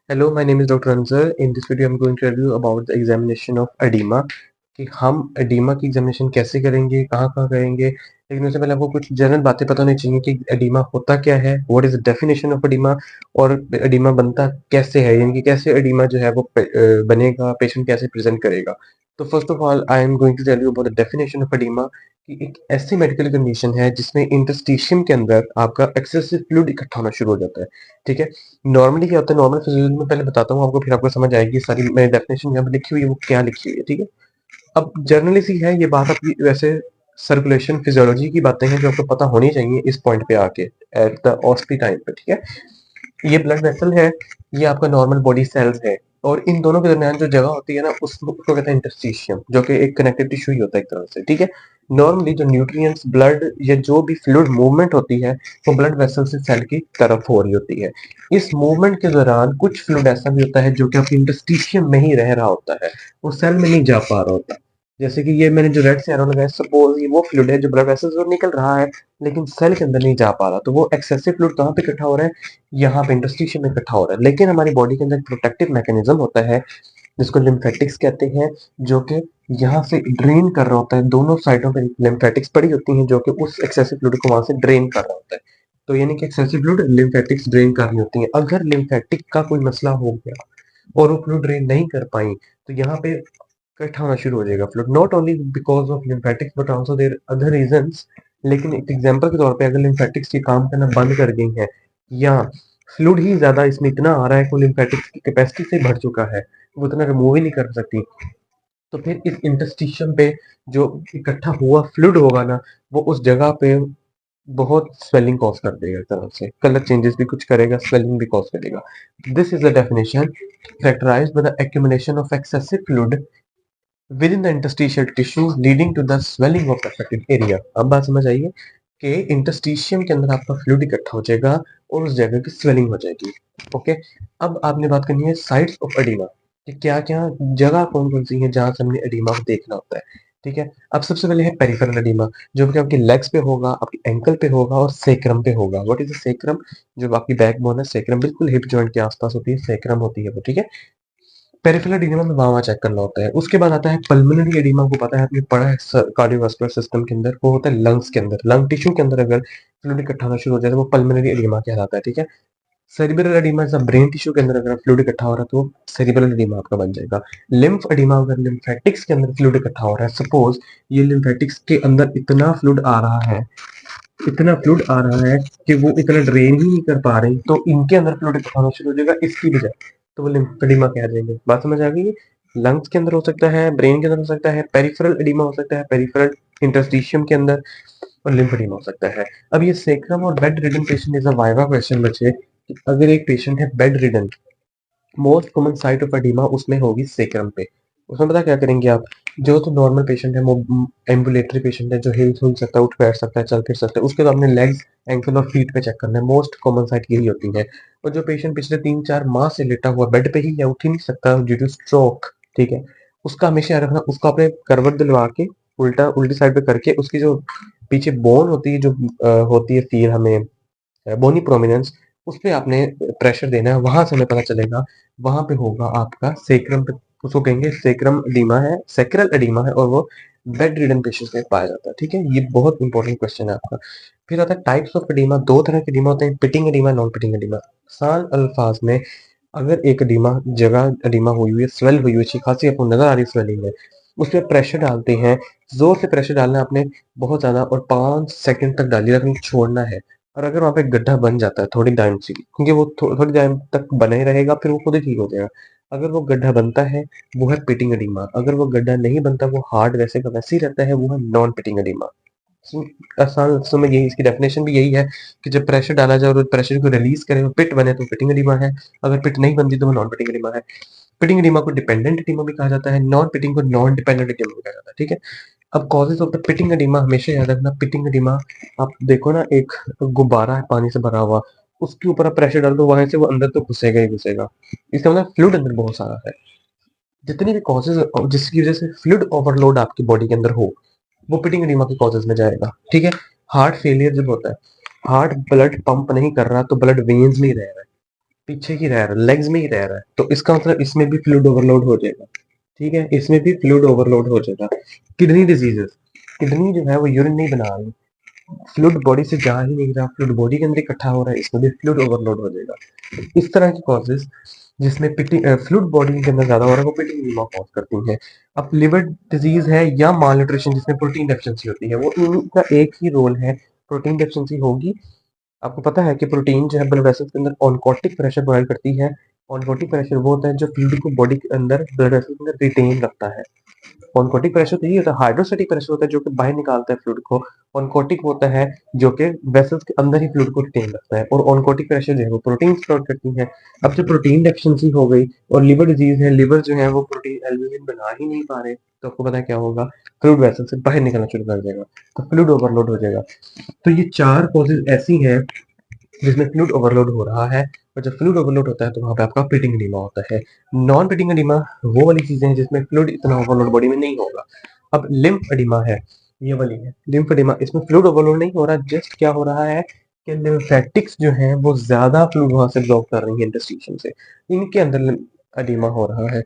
Hello, my name is Dr. Anzar. In this video, I'm going to tell you about the examination of edema कि हम edema की examination कैसे करेंगे, कहाँ-कहाँ करेंगे। लेकिन उससे पहले आपको कुछ जनरल बातें पता होनी चाहिए कि edema होता क्या है, what is the definition of edema और edema बनता कैसे है, यानी कि कैसे edema जो है वो बनेगा, पेशेंट कैसे प्रेजेंट करेगा। तो first of all I am going to tell you about the definition of edema कि एक ऐसी मेडिकल कंडीशन है जिसमें इंटरस्टिशियम के अंदर आपका एक्सेसिव फ्लूइड इकट्ठा होना शुरू हो जाता है। ठीक है, नॉर्मली क्या होता है, नॉर्मल फिजियोलॉजी में पहले बताता हूँ आपको, फिर आपको समझ आएगी सारी मैंने डेफिनेशन यहाँ पे लिखी हुई है वो क्या लिखी हुई है। ठीक है, अब जर्नली सी है ये बात आपकी, वैसे सर्कुलेशन फिजियोलॉजी की बातें हैं जो आपको पता होनी चाहिए इस पॉइंट पे आके एट द ऑस्पी टाइम पे। ठीक है, ये ब्लड वेसल है, ये आपका नॉर्मल बॉडी सेल्स है, और इन दोनों के दरमियान जो जगह होती है ना उसको कहते हैं इंटरस्टिशियम, जो कि एक कनेक्टिव टिश्यू ही होता है एक तरह से। ठीक है, नॉर्मली जो न्यूट्रिएंट्स ब्लड या जो भी फ्लूइड मूवमेंट होती है वो ब्लड वेसल से सेल की तरफ हो रही होती है। इस मूवमेंट के दौरान कुछ फ्लूइड ऐसा भी होता है जो कि आपके इंटरस्टिशियम में ही रह रहा होता है, वो सेल में नहीं जा पा रहा होता। जैसे कि ये मैंने जो रेड से एरो लगाया, सपोज ये वो फ्लूइड है जो ब्लड वेसल से निकल रहा है लेकिन सेल के अंदर नहीं जा पा रहा, तो वो एक्सेसिव फ्लूइड कहाँ पे इकट्ठा हो रहा है, यहाँ पे इंटरस्टिशियम में इकट्ठा हो रहा है। लेकिन हमारी बॉडी के अंदर प्रोटेक्टिव मैकेनिज्म होता है जिसको लिम्फेटिक्स कहते हैं, जो कि यहाँ से ड्रेन कर रहा होता है, दोनों साइडों पे लिम्फेटिक्स पड़ी होती हैं जो कि उस एक्सेसिव फ्लूइड को वहां से ड्रेन कर रहा होता है। तो यानी कि एक्सेसिव फ्लूइड लिम्फेटिक्स ड्रेन कर रही होती हैं। अगर लिम्फेटिक का कोई मसला हो गया और वो फ्लूइड ड्रेन नहीं कर पाई तो यहाँ पे इकट्ठा होना शुरू हो जाएगा fluid, not only because of lymphatics but also there other reasons. लेकिन एक एग्जांपल के तौर पे अगर लिम्फेटिक्स ये काम करना बंद कर गई है या फ्लूइड ही ज्यादा इसमें इतना आ रहा है कि लिम्फेटिक्स की कैपेसिटी से बढ़ चुका है, वो इतना रिमूव ही नहीं कर सकती, तो फिर इस इंटरस्टिशियम पे जो इकट्ठा हुआ फ्लूइड होगा ना वो उस जगह पे बहुत स्वेलिंग कॉज कर देगा, एक तरह से कलर चेंजेस भी कुछ करेगा, स्वेलिंग भी कॉज करेगा। This is the definition, characterized by the accumulation of excessive fluid within the interstitial tissue leading to the swelling of the affected area। अब बात समझ आइए कि इंटरस्टिशियम के अंदर आपका फ्लूइड इकट्ठा हो जाएगा और उस जगह की स्वेलिंग हो जाएगी। ओके, अब आपने बात करनी है साइट्स ऑफ एडिमा कि क्या क्या जगह कौन कौन सी है जहां से हमने एडिमा को देखना होता है। ठीक है, अब सबसे पहले है पेरिफेरल एडिमा, जो कि आपके लेग्स पे होगा, आपकी एंकल पे होगा और सेक्रम पे होगा। What is the sacrum? जो आपकी बैकबोन है, सेक्रम बिल्कुल हिप जॉइंट के आसपास होती है, सेक्रम होती है वो। ठीक है, पेरिफेरल एडिमा में वहां चेक करना होता है। उसके बाद आता है पल्मोनरी एडिमा, को पता है आपने पढ़ा है कार्डियोवास्कुलर सिस्टम के अंदर, वो होता है लंग्स के अंदर, लंग टिश्यू के अंदर अगर फ्लूइड इकट्ठा होना शुरू हो जाए तो वो पल्मोनरी एडिमा कहलाता है। ठीक है, सेरिब्रल एडिमा जब ब्रेन टिश्यू के अंदर अगर फ्लूइड इकट्ठा हो रहा है तो सेरिब्रल एडिमा आपका बन जाएगा। लिम्फ एडिमा, अगर लिम्फेटिक्स के अंदर फ्लूइड इकट्ठा हो रहा है, सपोज ये लिम्फेटिक्स के अंदर इतना फ्लूइड आ रहा है, इतना फ्लूइड आ रहा है कि वो इतना ड्रेन ही नहीं कर पा रही, तो इनके अंदर फ्लूइड इकट्ठा होना शुरू हो जाएगा इसकी वजह, तो वो लिम्फेडिमा कह देंगे। बात समझ आ गई? लंग्स के अंदर हो सकता है, ब्रेन के अंदर हो सकता है, पेरिफेरल एडिमा हो सकता है, पेरिफेरल इंटरस्टिशियम के अंदर, और लिम्फेडिमा हो सकता है। अब ये सेक्रम और bed ridden patient is a viva question बचे कि अगर एक पेशेंट है bed ridden, most common site of oedema उसमें होगी सेक्रम पे। उसमें पता क्या करेंगे आप, जो तो नॉर्मल पेशेंट है, वो एम्बुलेटरी पेशेंट है जो हिल सुल सकता है, उठ बैठ सकता है, चल फिर सकता है, उसके तो अपने लेग्स, एंकल और फीट पे चेक करना है। मोस्ट कॉमन साइट यही होती है। और जो पेशेंट पिछले 3-4 माह से लेटा हुआ बेड पे ही या उठ ही नहीं सकता ड्यू टू स्ट्रोक, ठीक है, उसका हमेशा याद रखना, उसको अपने करवट दिलवा के उल्टा उल्टी साइड पे करके उसकी जो पीछे बोन होती है, जो होती है फील हमें बोनी प्रोमिनेंस, उस पे आपने प्रेशर देना है, वहां से हमें पता चलेगा, वहां पे होगा आपका सेक्रम पे, उसको कहेंगे सेक्रम एडिमा है, सेक्रल एडिमा है, और वो बेड रिडन पेशेंट में पाया जाता है। ठीक है, ये बहुत इंपॉर्टेंट क्वेश्चन है आपका। फिर आता है टाइप्स ऑफ एडिमा, दो तरह के एडिमा होते हैं, pitting oedema, non pitting oedema. आसान अल्फाज में, अगर एक एडिमा जगह एडिमा हुई हुई है, स्वेल हुई हुई, अच्छी खासी आपको नजर आ रही स्वेलिंग है, उस पर प्रेशर डालते हैं, जोर से प्रेशर डालना है आपने, बहुत ज्यादा, और 5 सेकंड तक डालिए, रखना, छोड़ना है। और अगर वहाँ पे गड्ढा बन जाता है थोड़ी टाइम से, क्योंकि वो थोड़ी टाइम तक बना ही रहेगा, फिर वो खुद ही ठीक हो जाएगा। अगर वो गड्ढा बनता है वो है पिटिंग एडिमा, अगर वो गड्ढा नहीं बनता, वो हार्ड वैसे का वैसे ही रहता है, वो है नॉन पिटिंग एडिमा। आसान लफ्ज़ों में यही, इसकी डेफिनेशन भी यही है कि जब प्रेशर डाला जाए और प्रेशर को रिलीज करे और पिट बने तो पिटिंग एडिमा है, अगर पिट नहीं बनती तो वो नॉन पिटिंग एडिमा है। पिटिंग एडिमा को डिपेंडेंट एडिमा भी कहा जाता है, नॉन पिटिंग को नॉन डिपेंडेंट एडिमा भी कहा जाता है। ठीक है, अब causes of the pitting oedema हमेशा याद रखना, पिटिंग एडिमा, आप देखो ना एक गुब्बारा है पानी से भरा हुआ, उसके ऊपर आप प्रेशर डाल दो, वहां से वो अंदर तो घुसेगा ही घुसेगा, इसका मतलब फ्लूइड अंदर बहुत सारा है। जितनी भी कॉजेज जिसकी वजह से फ्लूइड ओवरलोड आपकी बॉडी के अंदर हो, वो पिटिंग एडिमा के कॉजेज में जाएगा। ठीक है, हार्ट फेलियर जब होता है, हार्ट ब्लड पंप नहीं कर रहा तो ब्लड वेन्स में ही रह रहा है, पीछे की रह रहा है, लेग्स में ही रह रहा है, तो इसका मतलब इसमें भी फ्लूइड ओवरलोड हो जाएगा। ठीक है, इसमें भी फ्लूइड ओवरलोड हो जाएगा। किडनी डिजीजेस, किडनी जो है वो यूरिन नहीं बना रही, फ्लूइड बॉडी से जा ही नहीं रहा, फ्लूइड बॉडी के अंदर इकट्ठा हो रहा है, इसमें भी फ्लूइड ओवरलोड हो जाएगा। इस तरह की कॉजेज जिसमें फ्लूइड बॉडी के अंदर ज्यादा हो रहा है वो पिटिंग एनीमिया कॉज करती है। अब लिवर डिजीज है या माल न्यूट्रिशन जिसमें प्रोटीन डेफिशिएंसी होती है, वो इनका एक ही रोल है, प्रोटीन डेफिशिएंसी होगी। आपको पता है कि प्रोटीन जो है ब्लड वेसल्स के अंदर ऑनकोटिक प्रेशर प्रोवाइड करती है। ऑनकोटिक प्रेशर वो होता है जो फ्लूइड को बॉडी के अंदर ब्लड वेसल्स के अंदर रिटेन रखता है। ऑनकोटिक प्रेशर तो ये होता है, हाइड्रोस्टैटिक प्रेशर होता है जो कि बाहर निकालता है फ्लूइड को। ऑनकोटिक होता है जो कि वेसल्स के अंदर ही फ्लूइड को रिटेन रखता है, और ऑनकोटिक प्रेशर जो है वो प्रोटीन स्टोर करती है। अब जब प्रोटीन डेफिशिएंसी हो गई और लिवर डिजीज है, लिवर जो है वो प्रोटीन एल्ब्यूमिन बना ही नहीं पा रहे, तो आपको पता है क्या होगा, फ्लूइड वेसल से बाहर निकलना शुरू कर देगा, तो फ्लूइड ओवरलोड हो जाएगा। तो ये 4 कॉजेज ऐसी हैं जिसमें फ्लूइड ओवरलोड हो रहा है, और जब फ्लूइड ओवरलोड होता है तो वहां पे आपका पिटिंग एडीमा होता है। नॉन पिटिंग एडीमा वो वाली चीजें हैं जिसमें फ्लूइड इतना ओवरलोड बॉडी में नहीं होगा। अब लिम्फ एडीमा है, ये वाली है लिम्फ एडीमा, इसमें फ्लूइड ओवरलोड नहीं हो रहा, जस्ट क्या हो रहा है कि लिम्फेटिक्स जो है वो ज्यादा फ्लूइड वहां से ब्लॉक कर रही है इंटरस्टिशियम से, इनके अंदर एडीमा हो रहा है।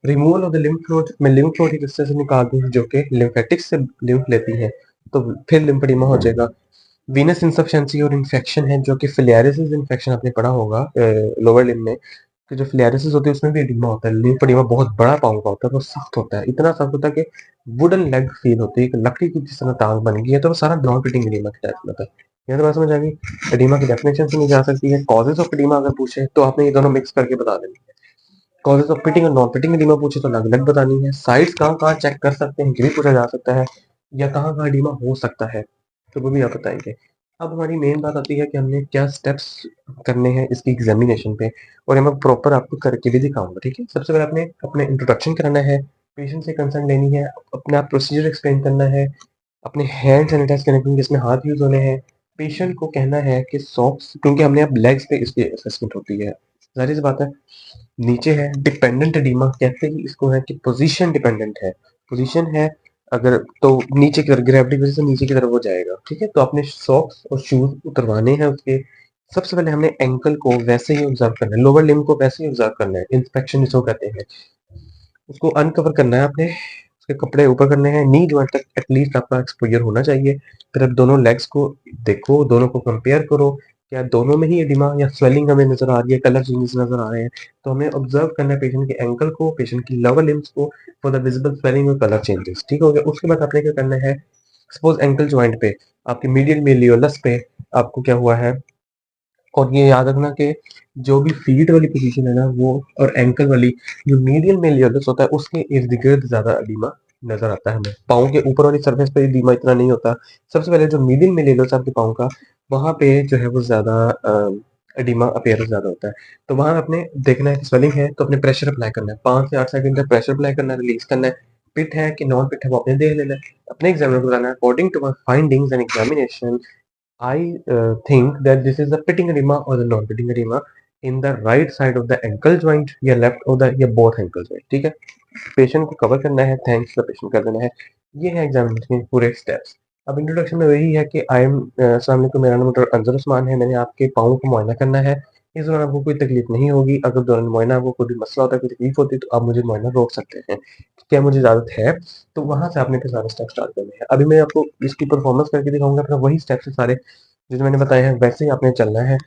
Removal of the lymph node, मैं लिम्फ नोड एक हिस्से से निकाल दूं जो कि लिम्फेटिक्स से लिम्फ लेती है, तो फिर लिम्फ एडीमा हो जाएगा। वीनस इंसफिशिएंसी और इन्फेक्शन है जो कि फिलियारिसिस इन्फेक्शन आपने पढ़ा होगा लोअर लिम्ब में, कि जो फिलियारिसिस होती है उसमें भी एडिमा होता है। लिम्फ एडिमा बहुत बड़ा पाँव का होता है, वो सख्त होता है, इतना सख्त होता है कि वुडन लेग फील होती है, कि लकड़ी की जिस तरह टांग बन गई है, तो वो सारा नॉन फिटिंग एडिमा के टाइप में होता है। यहाँ तो बात समझ आ गई। एडिमा की डेफिनेशन सुनी जा सकती है, कॉजेज ऑफ एडिमा अगर पूछे तो आपने ये दोनों मिक्स करके बता देनी है। कॉजेज ऑफ फिटिंग और नॉन फिटिंग एडिमा पूछे तो अलग अलग बतानी है। साइड्स कहाँ कहाँ चेक कर सकते हैं, ये भी पूछा जा सकता है, या कहाँ कहाँ एडिमा हो सकता है, तो वो भी आप बताएंगे। अब हमारी मेन बात आती है कि हमने क्या स्टेप्स करने हैं इसकी एग्जामिनेशन पे, और मैं प्रॉपर आपको करके भी दिखाऊंगा। ठीक है, सबसे पहले आपने अपने इंट्रोडक्शन कराना है, पेशेंट से कंसर्न लेनी है, अपना प्रोसीजर एक्सप्लेन करना है, अपने हैंड सैनिटाइज करने के लिए जिसमें हाथ यूज होने हैं, पेशेंट को कहना है कि सॉक्स, क्योंकि हमने अब लेग्स पे इसकी असेसमेंट होती है, जाहिर सी बात है। नीचे है डिपेंडेंट एडिमा, कहते ही इसको है कि पोजीशन डिपेंडेंट है, पोजीशन है अगर तो नीचे की तरफ ग्रेविटी की वजह से नीचे की तरफ वो जाएगा। ठीक है, तो आपने सॉक्स और शूज उतरवाने हैं उसके। सबसे पहले हमने एंकल को वैसे ही ऑब्जर्व करना है, लोअर लिम्ब को वैसे ही ऑब्जर्व करना है, इंस्पेक्शन जिसको कहते हैं। उसको अनकवर करना है आपने, उसके कपड़े ऊपर करने हैं, नी जॉइंट तक एटलीस्ट आपका एक्सपोजर होना चाहिए। फिर आप दोनों लेग्स को देखो, दोनों को कंपेयर करो, क्या दोनों में ही एडिमा या स्वेलिंग हमें नजर आ रही है, कलर चेंजेस नजर आ रहे हैं, तो हमें ऑब्जर्व करना है पेशेंट के एंकल को, पेशेंट की लोअर लिम्स को, फॉर द विजिबल स्वेलिंग और कलर चेंजेस। ठीक हो गया। उसके बाद आपने क्या करना है, सपोज एंकल जॉइंट पे, आपके मीडियल मेलियोलस पे आपको क्या हुआ है, और ये याद रखना कि जो भी फीट वाली पोजीशन है ना वो, और एंकल वाली, जो मीडियल मेलियोलस होता है उसके इर्द गिर्द ज्यादा एडिमा नजर आता है हमें। पाँव के ऊपर वाली सरफेस पे एडिमा इतना नहीं होता। सबसे पहले जो मीडियल मेलियोलस आपके पाँव का, वहां पे जो है वो ज्यादा एडिमा अपीयरेंस ज्यादा होता है। तो वहां अपने देखना है कि स्वेलिंग है तो अपने प्रेशर अप्लाई करना है, 5 से 8 सेकंड तक प्रेशर अप्लाई करना है, रिलीज करना है। पिट है कि नॉन पिट है वो अपने देख लेना है, अपने एग्जामिनर को बताना है according to my findings and examination I think that this is a pitting edema or the non-pitting edema in the right side of the ankle joint या left or the या both ankle joint। ठीक है, patient को cover करना है, thanks the patient कर देना है। ये है एग्जामिनेशन के पूरे स्टेप्स। अब इंट्रोडक्शन में वही है कि आई एम अस्सलाम वालेकुम, मेरा नाम डॉक्टर अंजर उस्मान है, मैंने आपके पाँव को मुआयना करना है। इस दौरान आपको कोई तकलीफ नहीं होगी, अगर दौरान मुआयना आपको कोई भी मसला होता है, कोई तकलीफ होती है तो आप मुझे मुआयना रोक सकते हैं। क्या मुझे इजाजत है, तो वहां से आपने फिर सारे स्टेप स्टार्ट करने हैं। अभी मैं आपको इसकी परफॉर्मेंस करके दिखाऊंगा, फिर वही स्टेप्स सारे जो मैंने बताए हैं वैसे ही आपने चलना है।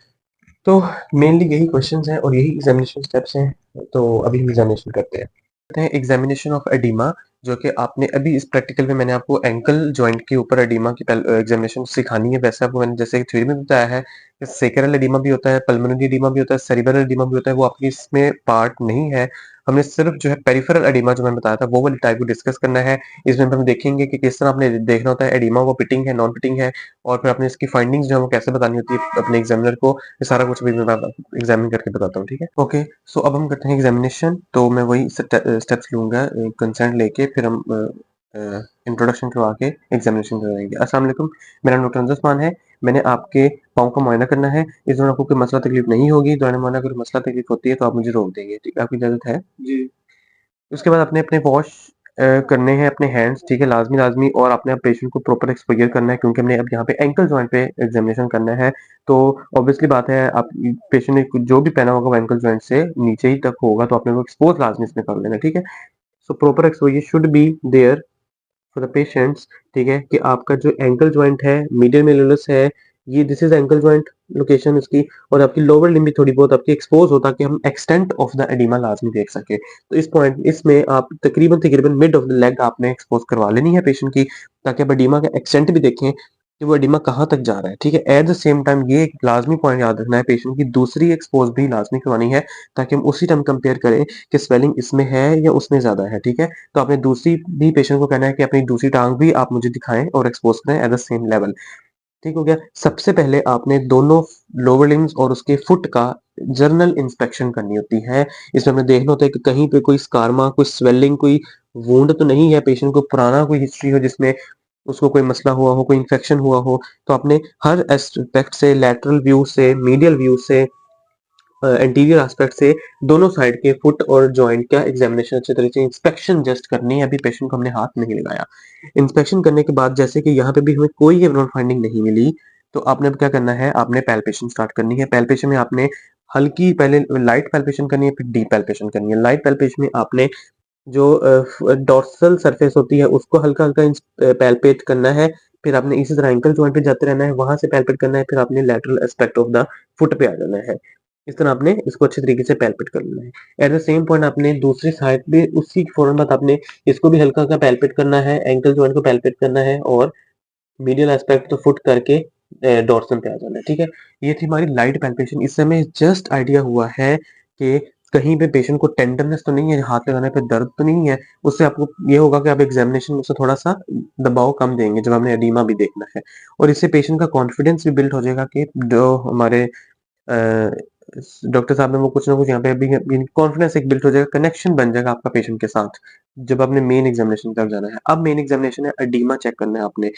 तो मेनली यही क्वेश्चंस हैं और यही एग्जामिनेशन स्टेप्स हैं, तो अभी एग्जामिनेशन करते हैं। एग्जामिनेशन ऑफ एडिमा, जो कि आपने अभी इस प्रैक्टिकल में मैंने आपको एंकल जॉइंट के ऊपर एडिमा की एग्जामिनेशन सिखानी है। वैसे आपको मैंने जैसे थ्योरी में बताया है कि सेक्रल एडिमा भी होता है, पल्मोनरी एडिमा भी होता है, सेरिब्रल एडिमा भी होता है, वो आपकी इसमें पार्ट नहीं है। हमने सिर्फ जो है पेरिफेरल एडिमा जो मैंने बताया था वो वाली टाइप को डिस्कस करना है। इसमें हम देखेंगे कि किस तरह आपने देखना होता है एडिमा वो पिटिंग है नॉन पिटिंग है, और फिर आपने इसकी फाइंडिंग्स जो है वो कैसे बतानी होती है अपने एग्जामिनर को, ये सारा कुछ भी मैं एग्जामिन करके बताता हूँ। ठीक है, ओके। सो अब हम करते हैं एग्जामिनेशन, तो मैं वही स्टेप्स लूंगा, कंसेंट लेके फिर हम इंट्रोडक्शन करवा के एग्जामिनेशन कराएंगे। अस्सलाम वालेकुम, मेरा नाम डॉक्टर अंजुम उस्मान है, मैंने आपके पाँव का मुआयना करना है। इस दौरान आपको कोई मसला तकलीफ नहीं होगी, दौरान मुआयना अगर मसला तकलीफ होती है तो आप मुझे रोक देंगे। ठीक है, आपकी इजाजत है जी। उसके बाद अपने अपने वॉश करने हैं अपने हैंड्स, ठीक है, लाजमी और आपने अब पेशेंट को प्रॉपर एक्सपोजर करना है, क्योंकि हमने अब यहाँ पे एंकल जॉइंट पे एग्जामिनेशन करना है। तो ऑब्वियसली बात है, आप पेशेंट ने जो भी पहना होगा वो एंकल जॉइंट से नीचे ही तक होगा, तो आपने वो एक्सपोज लाजमी इसमें कर लेना है, ठीक है। So proper exposure should be there for the patients, ठीक है, कि आपका जो एंकल जॉइंट है, मीडियल मेलुलस है, ये this is ankle joint location इसकी, और आपकी लोअर लिम्ब भी थोड़ी बहुत आपकी एक्सपोज हो, ताकि हम एक्सटेंट ऑफ द एडिमा लाजमी देख सके। तो इस पॉइंट इसमें आप तकरीबन तकरीबन मिड ऑफ द लेग आपने एक्सपोज करवा लेनी है पेशेंट की, ताकि आप एडिमा का एक्सटेंट भी देखें कि वो एडिमा कहाँ तक जा रहा है, ठीक है। एट द सेम टाइम ये एक लाजमी पॉइंट याद रखना है, पेशेंट की दूसरी एक्सपोज भी लाजमी करवानी है, ताकि हम उसी टाइम कंपेयर करें कि स्वेलिंग इसमें है या उसमें ज्यादा है, ठीक है। तो आपने दूसरी भी पेशेंट को कहना है कि अपनी दूसरी टांग भी आप मुझे दिखाएं और एक्सपोज करें एट द सेम लेवल, ठीक हो गया। सबसे पहले आपने दोनों लोअर लिम्स और उसके फुट का जर्नल इंस्पेक्शन करनी होती है। इसमें हमें देखना होता है कि कहीं पे कोई स्कार्मा, कोई स्वेलिंग, कोई वुंड तो नहीं है, पेशेंट को पुराना कोई हिस्ट्री हो जिसमें उसको कोई मसला हुआ हो, कोई इन्फेक्शन हुआ हो। तो आपने हर एस्पेक्ट से, लैटरल व्यू से, मीडियल व्यू से, एंटीरियर एस्पेक्ट से, दोनों साइड के फुट और जॉइंट का एग्जामिनेशन अच्छे तरीके से इंस्पेक्शन जस्ट करनी है। अभी पेशेंट को हमने हाथ नहीं लगाया। इंस्पेक्शन करने के बाद जैसे कि यहाँ पे भी हमें कोई एब्नॉर्मल फाइंडिंग नहीं मिली, तो आपने अब क्या करना है, आपने पैल्पेशन स्टार्ट करनी है। पैल्पेशन में आपने हल्की पहले लाइट पैल्पेशन करनी है, फिर डीप पैल्पेशन करनी है। लाइट पैल्पेशन में आपने जो डॉर्सल सरफेस होती है उसको हल्का हल्का पैल्पेट करना है। फिर आपने इसी तरह एंकल जॉइंट पे जाते रहना है, वहां से पैल्पेट करना है, फिर आपने lateral aspect of the foot पे आ जाना है। इस तरह आपने इसको अच्छे तरीके से पैल्पेट कर लेना है। एट द सेम पॉइंट आपने दूसरी साइड पे उसी फौरन बाद आपने इसको भी हल्का हल्का पैल्पेट करना है, एंकल जॉइंट को पैल्पेट करना है, और मीडियल एस्पेक्ट तो फुट करके डॉर्सल पे आ जाना है, ठीक है। ये थी हमारी लाइट पैल्पेशन। इससे हमें जस्ट आइडिया हुआ है कि कहीं पे पेशेंट को टेंडरनेस तो नहीं है, हाथ लगाने पे दर्द तो नहीं है। उससे आपको ये होगा कि आप एग्जामिनेशन में से थोड़ा सा दबाव कम देंगे जब हमने एडीमा भी देखना है, और इससे पेशेंट का कॉन्फिडेंस भी बिल्ड हो जाएगा कि जो हमारे डॉक्टर साहब ने वो कुछ ना कुछ यहाँ पे अभी कॉन्फिडेंस एक बिल्ड हो जाएगा, कनेक्शन बन जाएगा आपका पेशेंट के साथ, जब आपने मेन एग्जामिनेशन तक जाना है। अब मेन एग्जामिनेशन है, एडीमा चेक करना है आपने।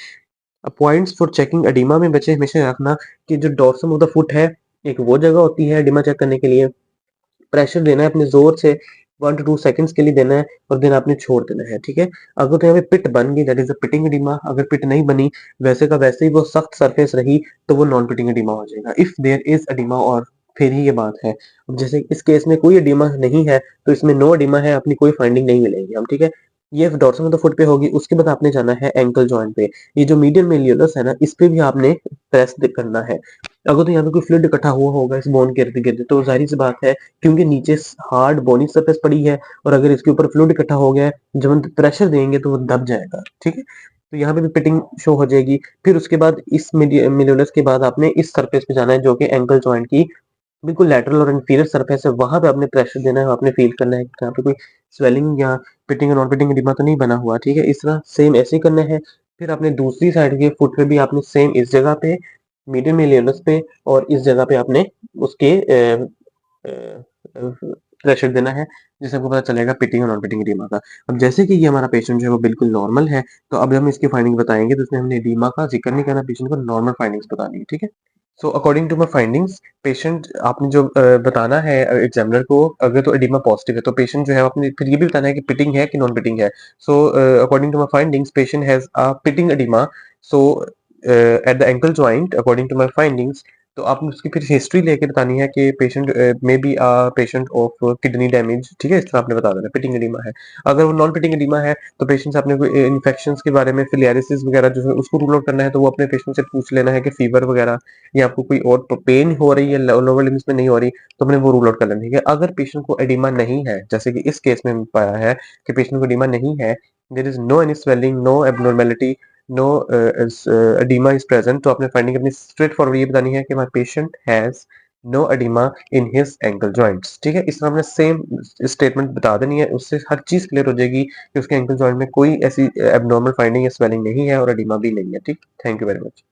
पॉइंट्स फॉर चेकिंग एडिमा में बच्चे हमेशा रखना कि जो डॉर्सम ऑफ द फुट है, एक वो जगह होती है एडिमा चेक करने के लिए। प्रेशर देना है अपने जोर से 1 to 2 सेकंड्स के लिए देना है, और देन आपने छोड़ देना है, ठीक है। अगर तो यहाँ पे पिट बन गई, that is a pitting oedema. अगर पिट नहीं बनी, वैसे का वैसे ही वो सख्त सरफेस रही, तो वो नॉन पिटिंग एडिमा हो जाएगा। इफ देयर इज एडिमा, और फिर ही ये बात है। अब जैसे इस केस में कोई एडिमा नहीं है, तो इसमें नो एडिमा है, अपनी कोई फाइंडिंग नहीं मिलेगी हम, ठीक है। ये डॉर्सम ऑफ द फुट पे होगी। उसके बाद आपने जाना है एंकल जॉइंट पे। ये जो मीडियल मेलियोलस है ना, इस पे भी आपने प्रेस करना है। अगर तो यहाँ पे कोई फ्लूइड इकट्ठा हुआ होगा इस बोन के इर्द गिर्द, तो जाहिर सी बात है, क्योंकि नीचे हार्ड बोनी सरफेस पड़ी है, और अगर इसके ऊपर फ्लूइड इकट्ठा हो गया है, जब हम प्रेशर देंगे तो वो दब जाएगा, ठीक है। तो यहाँ पे भी पिटिंग शो हो जाएगी। फिर उसके बाद इस मिलियोलस के बाद आपने इस सरफेस पे जाना है, जो कि एंकल जॉइंट की बिल्कुल लैटरल और इंफीरियर सरफेस है। वहां पे आपने प्रेशर देना है, आपने फील करना है कि यहाँ पे कोई स्वेलिंग या पिटिंग और नॉन पिटिंग एडिमा तो नहीं बना हुआ, ठीक है। इस तरह सेम ऐसे ही करना है। फिर आपने दूसरी साइड के फुट पे भी आपने सेम इस जगह पे, मीडियम मेलियोलस पे, और इस जगह पे आपने उसके प्रेशर देना है, जिससे आपको पता चलेगा पिटिंग और नॉन पिटिंग एडिमा का। अब जैसे कि ये हमारा पेशेंट जो है वो बिल्कुल नॉर्मल है, तो अब हम इसकी फाइंडिंग बताएंगे, तो इसमें हमने एडिमा का जिक्र नहीं करना, पेशेंट को नॉर्मल फाइंडिंग्स बतानी है, ठीक है। So according to my findings, patient आपने जो बताना है एग्जामिनर को, अगर तो एडिमा पॉजिटिव है तो पेशेंट जो है आपने फिर ये भी बताना है कि पिटिंग है कि नॉन पिटिंग है। So according to my findings, patient has a pitting oedema. So at the ankle joint, according to my findings, तो आपने उसकी फिर हिस्ट्री लेके बतानी है कि patient may be a patient of kidney damage, ठीक है। इस तरह आपने बता देना पिटिंग एडिमा है। अगर वो नॉन पिटिंग एडिमा है, तो पेशेंट से आपने कोई इन्फेक्शन के बारे में, फिलियरिसिस वगैरह जो है उसको रूल आउट करना है, तो वो अपने पेशेंट से पूछ लेना है कि फीवर वगैरह या आपको कोई और पेन हो रही है लोअर लिम्स में नहीं हो रही, तो हमने वो रूल आउट कर लेना है। अगर पेशेंट को एडिमा नहीं है, जैसे कि इस केस में पाया है कि पेशेंट को एडिमा नहीं है, there is no any swelling, no abnormality, no oedema is present, तो आपने फाइंडिंग अपनी स्ट्रेट फॉरवर्ड ये बतानी है कि my patient has no oedema in his ankle joints, ठीक है। इस तरह हमने सेम स्टेटमेंट बता देनी है, उससे हर चीज क्लियर हो जाएगी कि उसके एंकल जॉइंट में कोई ऐसी एबनॉर्मल फाइंडिंग या स्वेलिंग नहीं है और एडिमा भी नहीं है, ठीक। Thank you very much.